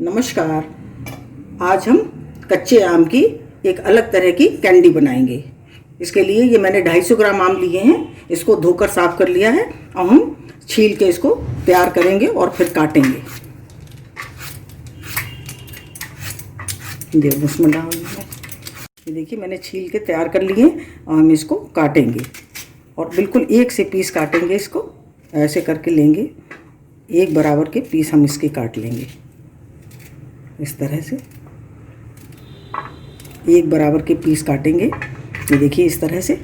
नमस्कार। आज हम कच्चे आम की एक अलग तरह की कैंडी बनाएंगे। इसके लिए ये मैंने 250 ग्राम आम लिए हैं। इसको धोकर साफ कर लिया है। अब हम छील के इसको तैयार करेंगे और फिर काटेंगे। देखो उसमें डाल ये देखिए मैंने छील के तैयार कर लिए। और हम इसको काटेंगे और बिल्कुल एक से पीस काटेंगे। इसको ऐसे करके लेंगे, एक बराबर के पीस हम इसके काट लेंगे। इस तरह से एक बराबर के पीस काटेंगे। ये देखिए इस तरह से,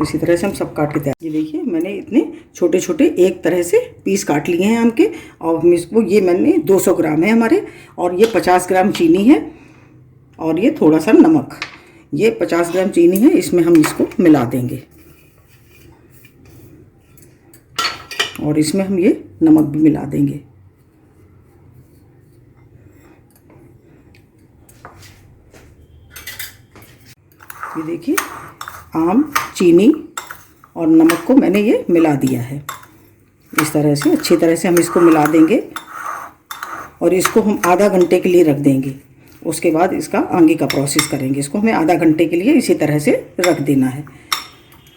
इसी तरह से हम सब काट के तैयार। ये देखिए मैंने इतने छोटे छोटे एक तरह से पीस काट लिए हैं आम के। और हम इसको, ये मैंने 200 ग्राम है हमारे, और ये 50 ग्राम चीनी है और ये थोड़ा सा नमक। ये 50 ग्राम चीनी है, इसमें हम इसको मिला देंगे और इसमें हम ये नमक भी मिला देंगे। ये देखिए आम, चीनी और नमक को मैंने ये मिला दिया है। इस तरह से अच्छी तरह से हम इसको मिला देंगे और इसको हम आधा घंटे के लिए रख देंगे। उसके बाद इसका आगे का प्रोसेस करेंगे। इसको हमें आधा घंटे के लिए इसी तरह से रख देना है।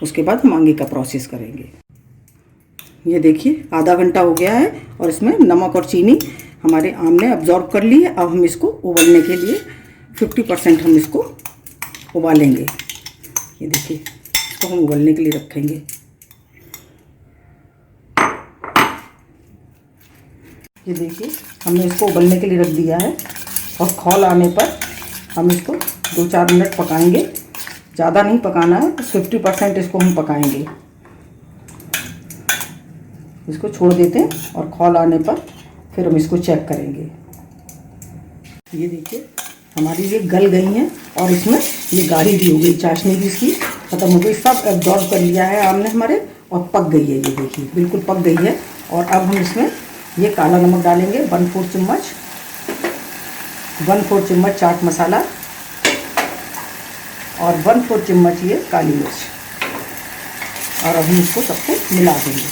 उसके बाद हम आगे का प्रोसेस करेंगे। ये देखिए आधा घंटा हो गया है और इसमें नमक और चीनी हमारे आम ने अब्जॉर्ब कर ली है। अब हम इसको उबलने के लिए 50% हम इसको उबालेंगे। ये देखिए इसको हम उबलने के लिए रखेंगे। ये देखिए हमने इसको उबलने के लिए रख दिया है और खौल आने पर हम इसको 2-4 मिनट पकाएंगे। ज़्यादा नहीं पकाना है, 50% इसको हम पकाएंगे। इसको छोड़ देते हैं और खौल आने पर फिर हम इसको चेक करेंगे। ये देखिए हमारी ये गल गई हैं और इसमें ये गाढ़ी भी हो गई, चाशनी भी इसकी खत्म हो गई। सब एब्जॉर्ब कर लिया है आम ने हमारे और पक गई है। ये देखिए बिल्कुल पक गई है। और अब हम इसमें ये काला नमक डालेंगे 1/4 चम्मच, 1/4 चम्मच चाट मसाला और 1/4 चम्मच ये काली मिर्च। और अब हम इसको सबको मिला देंगे।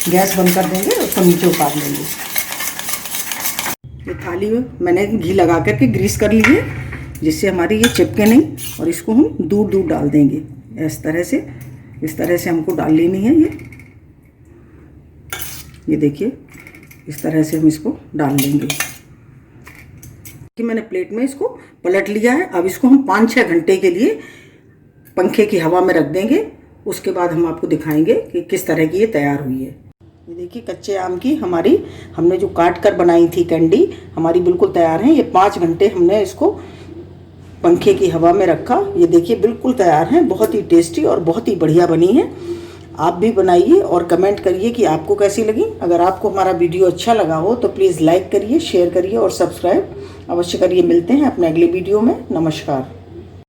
गैस बंद कर देंगे और उसको नीचे उतार लेंगे। ये थाली में मैंने घी लगा करके ग्रीस कर ली है, जिससे हमारी ये चिपके नहीं। और इसको हम दूर दूर डाल देंगे इस तरह से हमको डाल लेनी है। ये देखिए इस तरह से हम इसको डाल लेंगे कि मैंने प्लेट में इसको पलट लिया है। अब इसको हम 5-6 घंटे के लिए पंखे की हवा में रख देंगे। उसके बाद हम आपको दिखाएंगे कि किस तरह की ये तैयार हुई है। ये देखिए कच्चे आम की हमारी, हमने जो काट कर बनाई थी कैंडी, हमारी बिल्कुल तैयार है। ये 5 घंटे हमने इसको पंखे की हवा में रखा। ये देखिए बिल्कुल तैयार हैं। बहुत ही टेस्टी और बहुत ही बढ़िया बनी है। आप भी बनाइए और कमेंट करिए कि आपको कैसी लगी। अगर आपको हमारा वीडियो अच्छा लगा हो तो प्लीज़ लाइक करिए, शेयर करिए और सब्सक्राइब अवश्य करिए। मिलते हैं अपने अगले वीडियो में। नमस्कार।